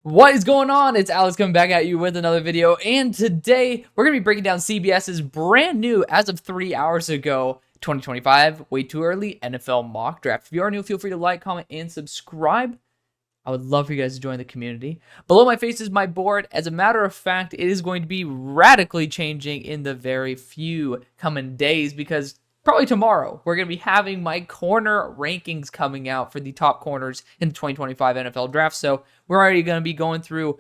What is going on? It's Alex coming back at you with another video, and today we're going to be breaking down CBS's brand new, as of 3 hours ago, 2025, way too early NFL mock draft. If you are new, feel free to like, comment, and subscribe. I would love for you guys to join the community. Below my face is my board. As a matter of fact, it is going to be radically changing in the very few coming days because probably tomorrow we're going to be having my corner rankings coming out for the top corners in the 2025 NFL draft. So we're already going to be going through,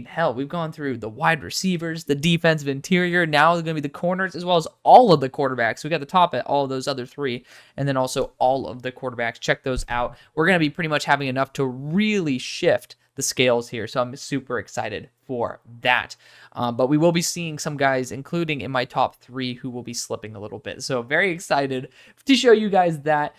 hell, we've gone through the wide receivers, the defensive interior. Now it's going to be the corners as well as all of the quarterbacks. We got the top at all of those other three, and then also all of the quarterbacks. Check those out. We're going to be pretty much having enough to really shift the scales here, so I'm super excited for that. But we will be seeing some guys, including in my top three, who will be slipping a little bit. So very excited to show you guys that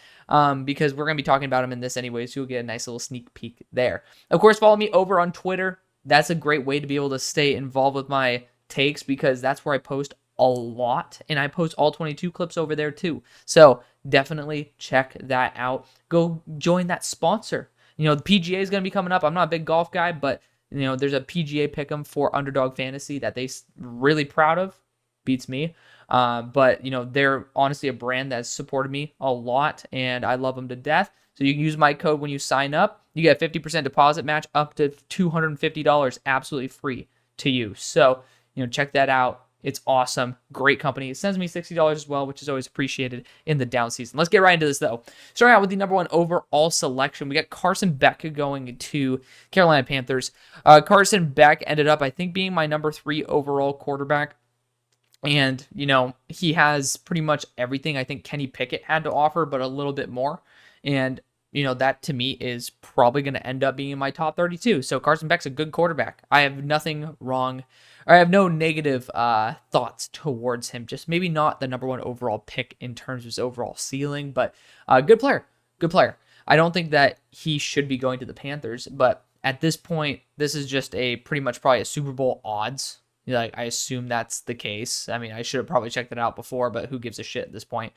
because we're going to be talking about them in this anyway, so you'll get a nice little sneak peek there. Of course, follow me over on Twitter. That's a great way to be able to stay involved with my takes because that's where I post a lot, and I post all 22 clips over there too. So definitely check that out. Go join that sponsor. The PGA is going to be coming up. I'm not a big golf guy, but there's a PGA pick'em for UnderDog Fantasy that they really proud of. Beats me. But they're honestly a brand that's supported me a lot, and I love them to death. So you can use my code when you sign up. You get a 50% deposit match up to $250 absolutely free to you. So, check that out. It's awesome. Great company. It sends me $60 as well, which is always appreciated in the down season. Let's get right into this, though. Starting out with the number one overall selection, we got Carson Beck going to Carolina Panthers. Carson Beck ended up, I think, being my number 3 overall quarterback. And, he has pretty much everything I think Kenny Pickett had to offer, but a little bit more. And that to me is probably going to end up being in my top 32. So Carson Beck's a good quarterback. I have nothing wrong, or I have no negative thoughts towards him. Just maybe not the number one overall pick in terms of his overall ceiling, but good player. Good player. I don't think that he should be going to the Panthers, but at this point, this is just a pretty much probably a Super Bowl odds. I assume that's the case. I should have probably checked it out before, but who gives a shit at this point?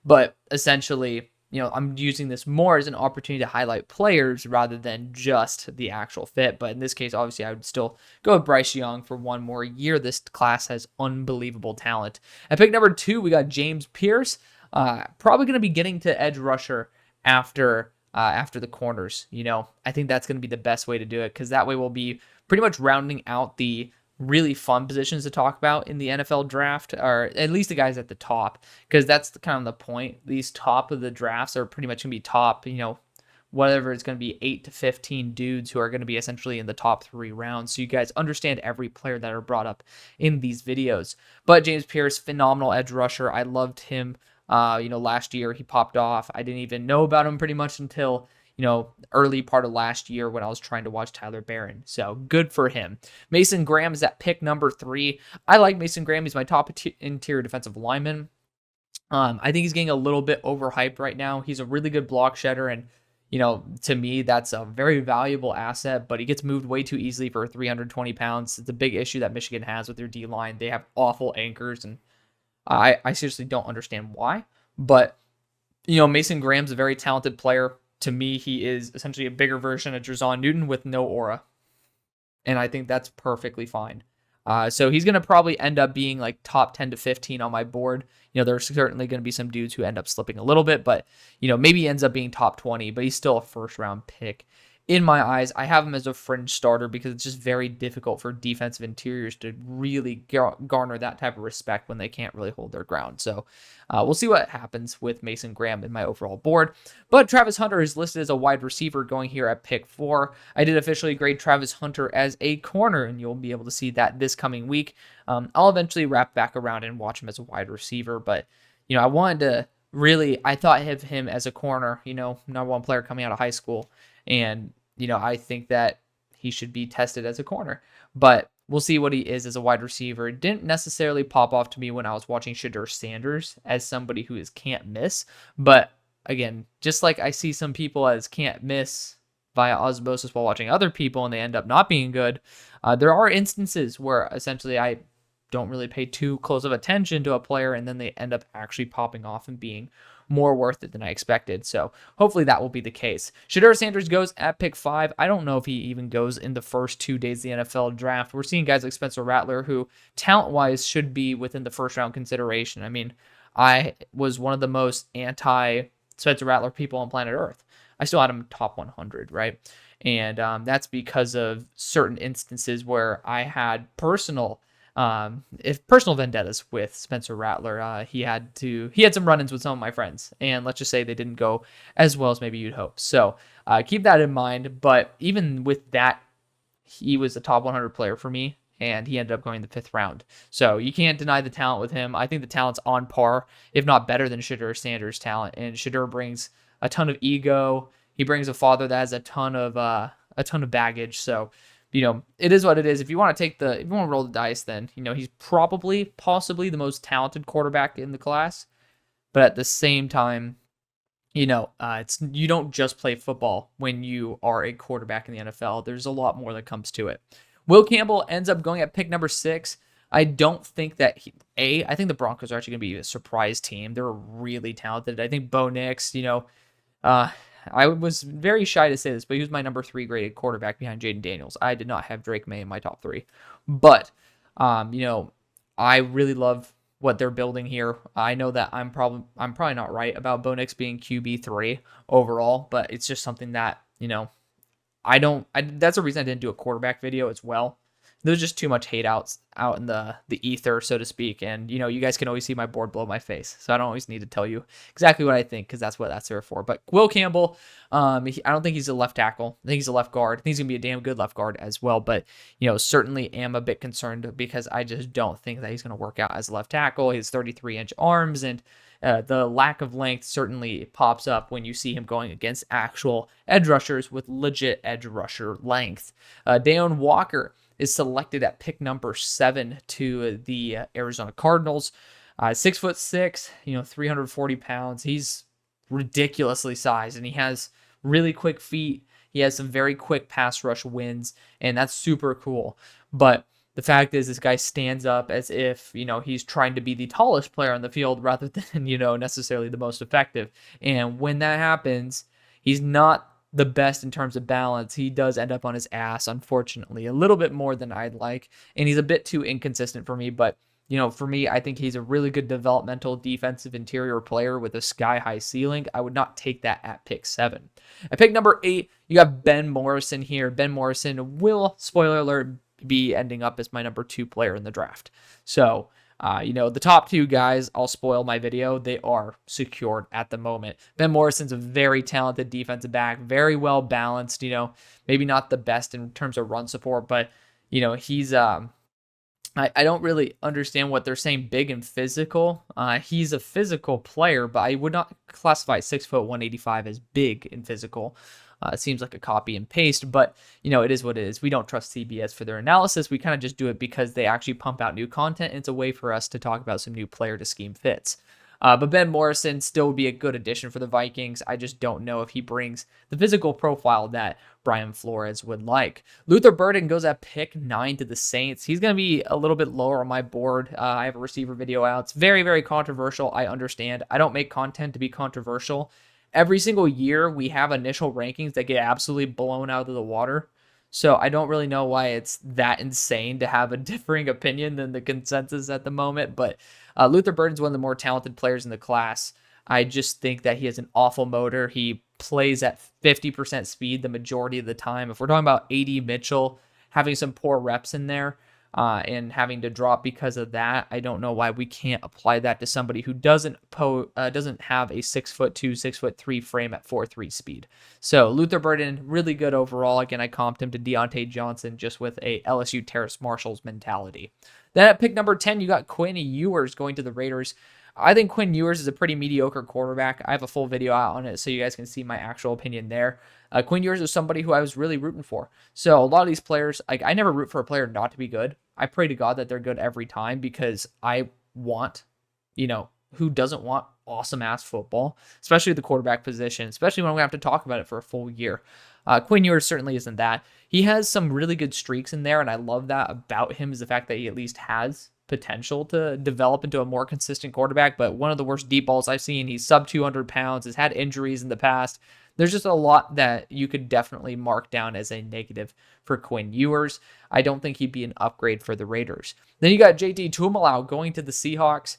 But essentially, I'm using this more as an opportunity to highlight players rather than just the actual fit. But in this case, obviously, I would still go with Bryce Young for one more year. This class has unbelievable talent. At pick number 2, we got James Pierce. Probably going to be getting to edge rusher after the corners. I think that's going to be the best way to do it because that way we'll be pretty much rounding out the really fun positions to talk about in the NFL draft, or at least the guys at the top, because that's kind of the point. These top of the drafts are pretty much going to be top, whatever it's going to be 8 to 15 dudes who are going to be essentially in the top 3 rounds. So you guys understand every player that are brought up in these videos. But James Pierce, phenomenal edge rusher. I loved him. Last year he popped off. I didn't even know about him pretty much until early part of last year when I was trying to watch Tyler Barron. So good for him. Mason Graham is at pick number 3. I like Mason Graham. He's my top interior defensive lineman. I think he's getting a little bit overhyped right now. He's a really good block shedder, and to me, that's a very valuable asset, but he gets moved way too easily for 320 pounds. It's a big issue that Michigan has with their D-line. They have awful anchors, and I seriously don't understand why. But, Mason Graham's a very talented player. To me, he is essentially a bigger version of Jerzon Newton with no aura. And I think that's perfectly fine. So he's going to probably end up being like top 10 to 15 on my board. There's certainly going to be some dudes who end up slipping a little bit, but, maybe he ends up being top 20, but he's still a first round pick. In my eyes, I have him as a fringe starter because it's just very difficult for defensive interiors to really garner that type of respect when they can't really hold their ground. So we'll see what happens with Mason Graham in my overall board. But Travis Hunter is listed as a wide receiver going here at pick 4. I did officially grade Travis Hunter as a corner, and you'll be able to see that this coming week. I'll eventually wrap back around and watch him as a wide receiver, but I wanted to I thought of him as a corner, number one player coming out of high school. And, I think that he should be tested as a corner. But we'll see what he is as a wide receiver. It didn't necessarily pop off to me when I was watching Shedeur Sanders as somebody who is can't miss. But, again, just like I see some people as can't miss via osmosis while watching other people and they end up not being good, there are instances where essentially I don't really pay too close of attention to a player and then they end up actually popping off and being more worth it than I expected. So hopefully that will be the case. Shedeur Sanders goes at pick 5. I don't know if he even goes in the first 2 days of the NFL draft. We're seeing guys like Spencer Rattler, who talent-wise should be within the first round consideration. I mean, I was one of the most anti Spencer Rattler people on planet Earth. I still had him top 100, right? And that's because of certain instances where I had personal vendettas with Spencer Rattler. He had some run-ins with some of my friends, and let's just say they didn't go as well as maybe you'd hope. So keep that in mind. But even with that, he was a top 100 player for me, and he ended up going the 5th round. So you can't deny the talent with him. I think the talent's on par, if not better than Shedeur Sanders' talent. And Shedeur brings a ton of ego. He brings a father that has a ton of baggage. So, it is what it is. If you want to roll the dice, then, he's possibly the most talented quarterback in the class. But at the same time, you don't just play football when you are a quarterback in the NFL. There's a lot more that comes to it. Will Campbell ends up going at pick number 6. I don't think that I think the Broncos are actually going to be a surprise team. They're really talented. I think Bo Nix, I was very shy to say this, but he was my number 3 graded quarterback behind Jaden Daniels. I did not have Drake May in my top 3. But, I really love what they're building here. I know that I'm probably not right about Bo Nix being QB3 overall, but it's just something that, that's the reason I didn't do a quarterback video as well. There's just too much hate out in the ether, so to speak. And, you guys can always see my board below my face. So I don't always need to tell you exactly what I think, because that's what that's there for. But Will Campbell, I don't think he's a left tackle. I think he's a left guard. I think he's going to be a damn good left guard as well. But, certainly am a bit concerned because I just don't think that he's going to work out as a left tackle. He has 33-inch arms, and the lack of length certainly pops up when you see him going against actual edge rushers with legit edge rusher length. Deone Walker is selected at pick number 7 to the Arizona Cardinals. 6'6", 340 pounds. He's ridiculously sized, and he has really quick feet. He has some very quick pass rush wins, and that's super cool. But the fact is, this guy stands up as if, he's trying to be the tallest player on the field rather than, necessarily the most effective. And when that happens, he's not the best in terms of balance. He does end up on his ass, unfortunately, a little bit more than I'd like. And he's a bit too inconsistent for me. But, for me, I think he's a really good developmental defensive interior player with a sky-high ceiling. I would not take that at pick 7. At pick number 8, you got Ben Morrison here. Ben Morrison will, spoiler alert, be ending up as my number 2 player in the draft. So, the top 2 guys, I'll spoil my video, they are secured at the moment. Ben Morrison's a very talented defensive back, very well balanced, maybe not the best in terms of run support, but, he's, I don't really understand what they're saying big and physical. He's a physical player, but I would not classify 6', 185 as big and physical. It seems like a copy and paste, but, it is what it is. We don't trust CBS for their analysis. We kind of just do it because they actually pump out new content. And it's a way for us to talk about some new player to scheme fits. But Ben Morrison still would be a good addition for the Vikings. I just don't know if he brings the physical profile that Brian Flores would like. Luther Burden goes at pick 9 to the Saints. He's going to be a little bit lower on my board. I have a receiver video out. It's very, very controversial. I understand. I don't make content to be controversial. Every single year, we have initial rankings that get absolutely blown out of the water. So I don't really know why it's that insane to have a differing opinion than the consensus at the moment. But Luther Burden's one of the more talented players in the class. I just think that he has an awful motor. He plays at 50% speed the majority of the time. If we're talking about A.D. Mitchell having some poor reps in there, and having to drop because of that, I don't know why we can't apply that to somebody who doesn't have a 6'2", 6'3" frame at 4.3 speed. So Luther Burden, really good overall. Again, I comped him to Deontay Johnson just with a LSU Terrace Marshall's mentality. Then at pick number 10, you got Quinn Ewers going to the Raiders. I think Quinn Ewers is a pretty mediocre quarterback. I have a full video out on it so you guys can see my actual opinion there. Quinn Ewers is somebody who I was really rooting for. So a lot of these players, I never root for a player not to be good. I pray to God that they're good every time because I want, who doesn't want awesome ass football, especially the quarterback position, especially when we have to talk about it for a full year. Quinn Ewers certainly isn't that. He has some really good streaks in there, and I love that about him is the fact that he at least has potential to develop into a more consistent quarterback. But one of the worst deep balls I've seen, he's sub 200 pounds, has had injuries in the past. There's just a lot that you could definitely mark down as a negative for Quinn Ewers. I don't think he'd be an upgrade for the Raiders. Then you got JT Tuimoloau going to the Seahawks.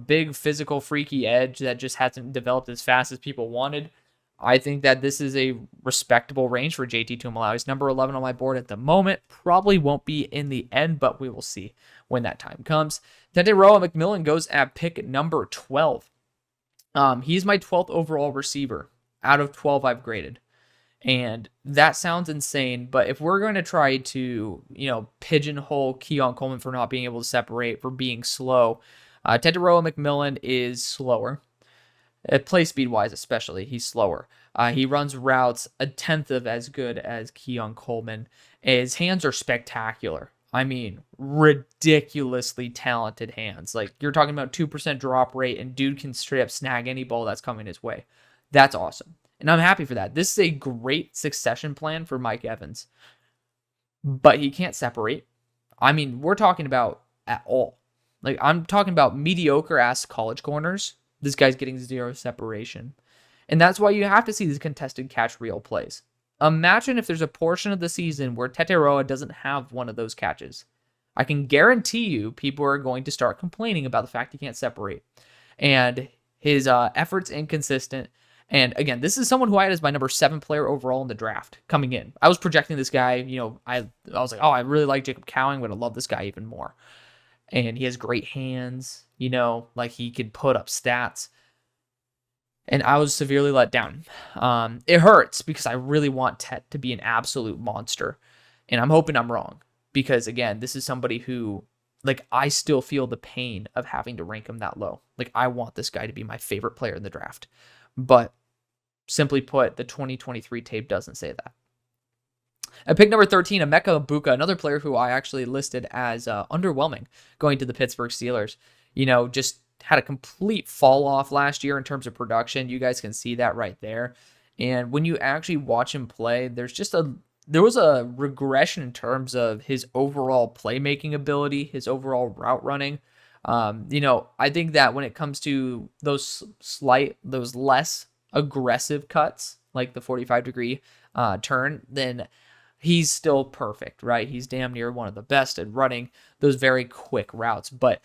Big physical freaky edge that just hasn't developed as fast as people wanted. I think that this is a respectable range for JT Tuimoloau. He's number 11 on my board at the moment. Probably won't be in the end, but we will see when that time comes. Tetairoa McMillan goes at pick number 12. He's my 12th overall receiver out of 12 I've graded. And that sounds insane, but if we're going to try to, pigeonhole Keon Coleman for not being able to separate, for being slow, Tetairoa McMillan is slower. Play speed wise, especially, he's slower. He runs routes a tenth of as good as Keon Coleman. His hands are spectacular. I mean, ridiculously talented hands. Like, you're talking about 2% drop rate, and dude can straight up snag any ball that's coming his way. That's awesome. And I'm happy for that. This is a great succession plan for Mike Evans. But he can't separate. I mean, we're talking about at all. Like, I'm talking about mediocre-ass college corners. This guy's getting zero separation. And that's why you have to see these contested catch reel plays. Imagine if there's a portion of the season where Tetairoa doesn't have one of those catches. I can guarantee you people are going to start complaining about the fact he can't separate. And his effort's inconsistent. And again, this is someone who I had as my number 7 player overall in the draft coming in. I was projecting this guy, I was like, I really like Jacob Cowing, but I love this guy even more. And he has great hands, like he could put up stats. And I was severely let down. It hurts because I really want Tet to be an absolute monster. And I'm hoping I'm wrong. Because again, this is somebody who, I still feel the pain of having to rank him that low. I want this guy to be my favorite player in the draft. But simply put, the 2023 tape doesn't say that. At pick number 13, Emeka Egbuka, another player who I actually listed as underwhelming going to the Pittsburgh Steelers. Just had a complete fall off last year in terms of production. You guys can see that right there. And when you actually watch him play, there was a regression in terms of his overall playmaking ability, his overall route running. I think that when it comes to those less aggressive cuts, like the 45-degree turn, then he's still perfect, right? He's damn near one of the best at running those very quick routes. But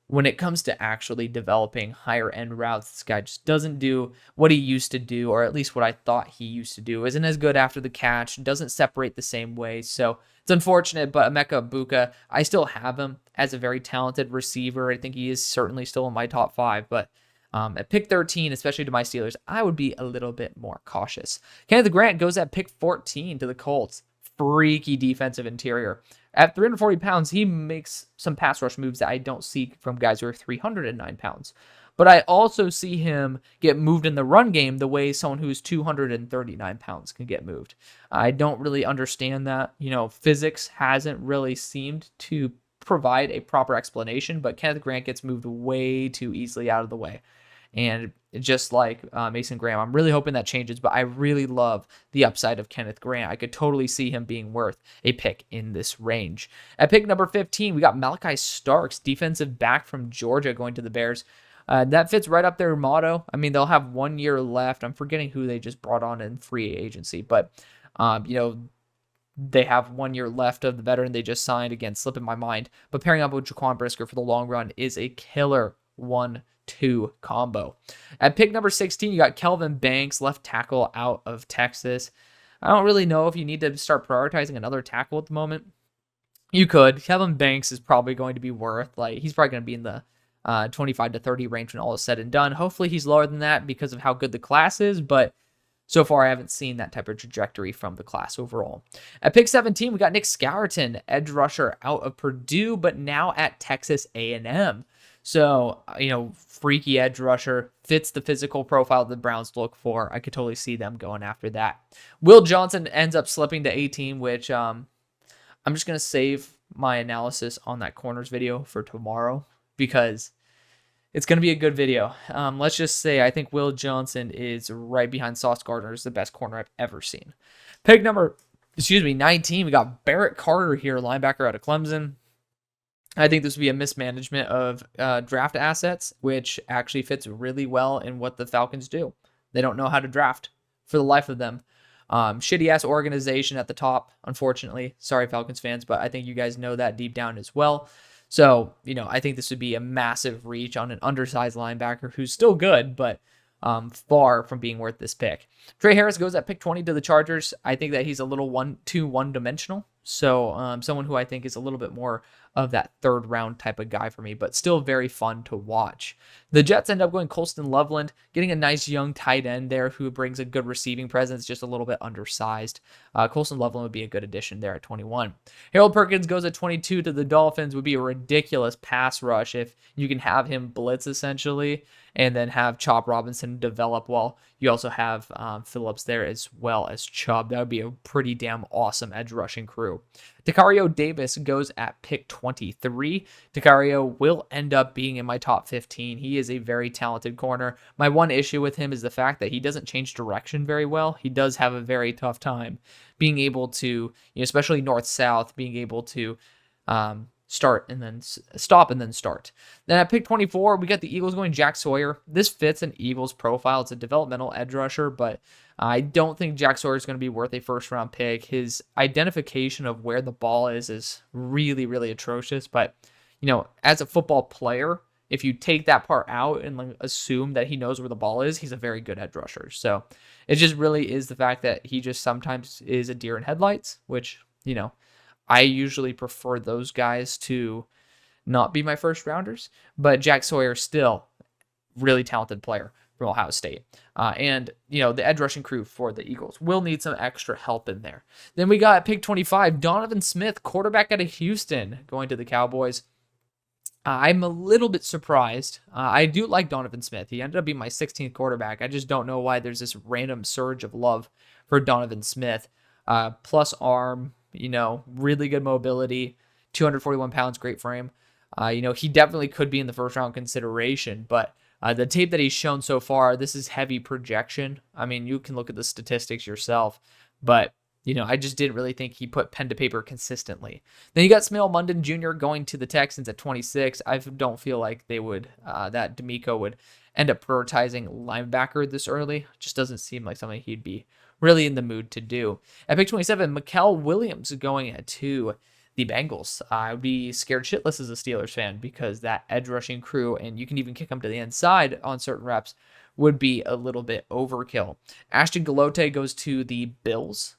when it comes to actually developing higher end routes, this guy just doesn't do what he used to do, or at least what I thought he used to do. Isn't as good after the catch, doesn't separate the same way. So it's unfortunate, but Emeka Egbuka, I still have him as a very talented receiver. I think he is certainly still in my top 5, but at pick 13, especially to my Steelers, I would be a little bit more cautious. Kenneth Grant goes at pick 14 to the Colts. Freaky defensive interior. At 340 pounds, he makes some pass rush moves that I don't see from guys who are 309 pounds. But I also see him get moved in the run game the way someone who's 239 pounds can get moved. I don't really understand that. Physics hasn't really seemed to provide a proper explanation, but Kenneth Grant gets moved way too easily out of the way. And just like Mason Graham, I'm really hoping that changes, but I really love the upside of Kenneth Grant. I could totally see him being worth a pick in this range. At pick number 15, we got Malachi Starks, defensive back from Georgia, going to the Bears. That fits right up their motto. I mean, they'll have 1 year left. I'm forgetting who they just brought on in free agency, but, they have 1 year left of the veteran they just signed. Again, slipping my mind. But pairing up with Jaquan Brisker for the long run is a killer 1-2 combo. At pick number 16, you got Kelvin Banks, left tackle out of Texas. I don't really know if you need to start prioritizing another tackle at the moment. You could. Kelvin Banks is probably going to be worth, he's probably going to be in the 25 to 30 range when all is said and done. Hopefully he's lower than that because of how good the class is, but so far I haven't seen that type of trajectory from the class overall. At pick 17, we got Nick Scourton, edge rusher out of Purdue, but now at Texas A&M. So, freaky edge rusher, fits the physical profile the Browns look for. I could totally see them going after that. Will Johnson ends up slipping to 18, which I'm just going to save my analysis on that corners video for tomorrow, because It's going to be a good video. Let's just say I think Will Johnson is right behind Sauce Gardner as the best corner I've ever seen. Pick number, 19, we got Barrett Carter here, linebacker out of Clemson. I think this would be a mismanagement of draft assets, which actually fits really well in what the Falcons do. They don't know how to draft for the life of them. Shitty-ass organization at the top, unfortunately. Sorry, Falcons fans, but I think you guys know that deep down as well. So, I think this would be a massive reach on an undersized linebacker who's still good, but far from being worth this pick. Trey Harris goes at pick 20 to the Chargers. I think that he's a little too one-dimensional. So someone who I think is a little bit more of that third round type of guy for me, but still very fun to watch. The Jets end up going Colston Loveland, getting a nice young tight end there who brings a good receiving presence, just a little bit undersized. Colston Loveland would be a good addition there at 21. Harold Perkins goes at 22 to the Dolphins. Would be a ridiculous pass rush if you can have him blitz essentially and then have Chop Robinson develop while you also have Phillips there as well as Chubb. That would be a pretty damn awesome edge rushing crew. Dakario Davis goes at pick 23. Dakario will end up being in my top 15. He is a very talented corner. My one issue with him is the fact that he doesn't change direction very well. He does have a very tough time being able to, especially north-south, being able to start and then stop and then start. Then at pick 24, we got the Eagles going Jack Sawyer. This fits an Eagles profile. It's a developmental edge rusher, but I don't think Jack Sawyer is going to be worth a first-round pick. His identification of where the ball is really, really atrocious. But, as a football player, if you take that part out and assume that he knows where the ball is, he's a very good edge rusher. So it just really is the fact that he just sometimes is a deer in headlights, which, I usually prefer those guys to not be my first rounders. But Jack Sawyer still really talented player from Ohio State. And, the edge rushing crew for the Eagles will need some extra help in there. Then we got pick 25, Donovan Smith, quarterback out of Houston, going to the Cowboys. I'm a little bit surprised. I do like Donovan Smith. He ended up being my 16th quarterback. I just don't know why there's this random surge of love for Donovan Smith. Plus arm, really good mobility, 241 pounds, great frame. He definitely could be in the first round consideration, but the tape that he's shown so far, this is heavy projection. I mean, you can look at the statistics yourself, but I just didn't really think he put pen to paper consistently. Then you got Smail Mondon Jr. going to the Texans at 26. I don't feel like they would, that D'Amico would end up prioritizing linebacker this early. Just doesn't seem like something he'd be really in the mood to do. At pick 27, Mikael Williams going to the Bengals. I would be scared shitless as a Steelers fan because that edge rushing crew, and you can even kick them to the inside on certain reps, would be a little bit overkill. Ashton Galote goes to the Bills.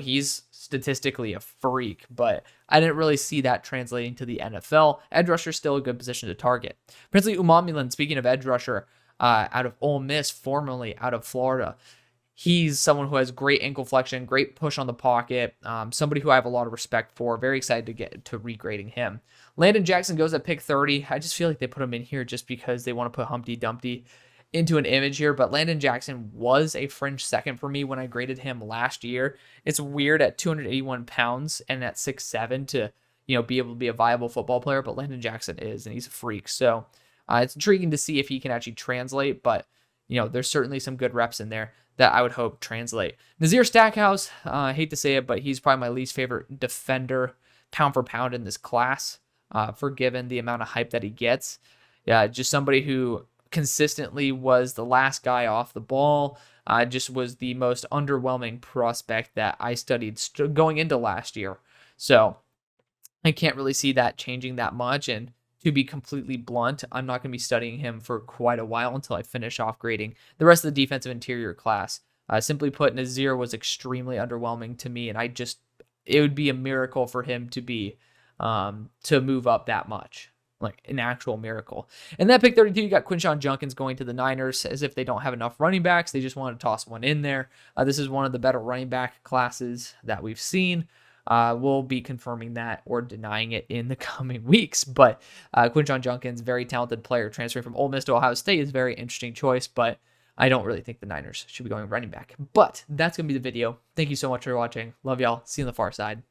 He's statistically a freak, but I didn't really see that translating to the NFL. Edge rusher still a good position to target. Princely Umamulan, speaking of edge rusher, out of Ole Miss, formerly out of Florida. He's someone who has great ankle flexion, great push on the pocket, somebody who I have a lot of respect for. Very excited to get to regrading him. Landon Jackson goes at pick 30. I just feel like they put him in here just because they want to put Humpty Dumpty into an image here, but Landon Jackson was a fringe second for me when I graded him last year. It's weird at 281 pounds and at 6'7" to be able to be a viable football player, but Landon Jackson is, and he's a freak. So it's intriguing to see if he can actually translate, but there's certainly some good reps in there that I would hope translate. Nazir Stackhouse, I hate to say it, but he's probably my least favorite defender pound for pound in this class, given the amount of hype that he gets. Yeah, just somebody who consistently was the last guy off the ball, just was the most underwhelming prospect that I studied going into last year. So I can't really see that changing that much, and to be completely blunt, I'm not going to be studying him for quite a while until I finish off grading the rest of the defensive interior class. Simply put, Nazir was extremely underwhelming to me, and it would be a miracle for him to be, to move up that much. Like an actual miracle. And that pick 32, you got Quinshon Judkins going to the Niners, as if they don't have enough running backs. They just want to toss one in there. This is one of the better running back classes that we've seen. We'll be confirming that or denying it in the coming weeks. But Quinshon Judkins, very talented player, transferring from Ole Miss to Ohio State, is a very interesting choice. But I don't really think the Niners should be going running back. But that's going to be the video. Thank you so much for watching. Love y'all. See you on the far side.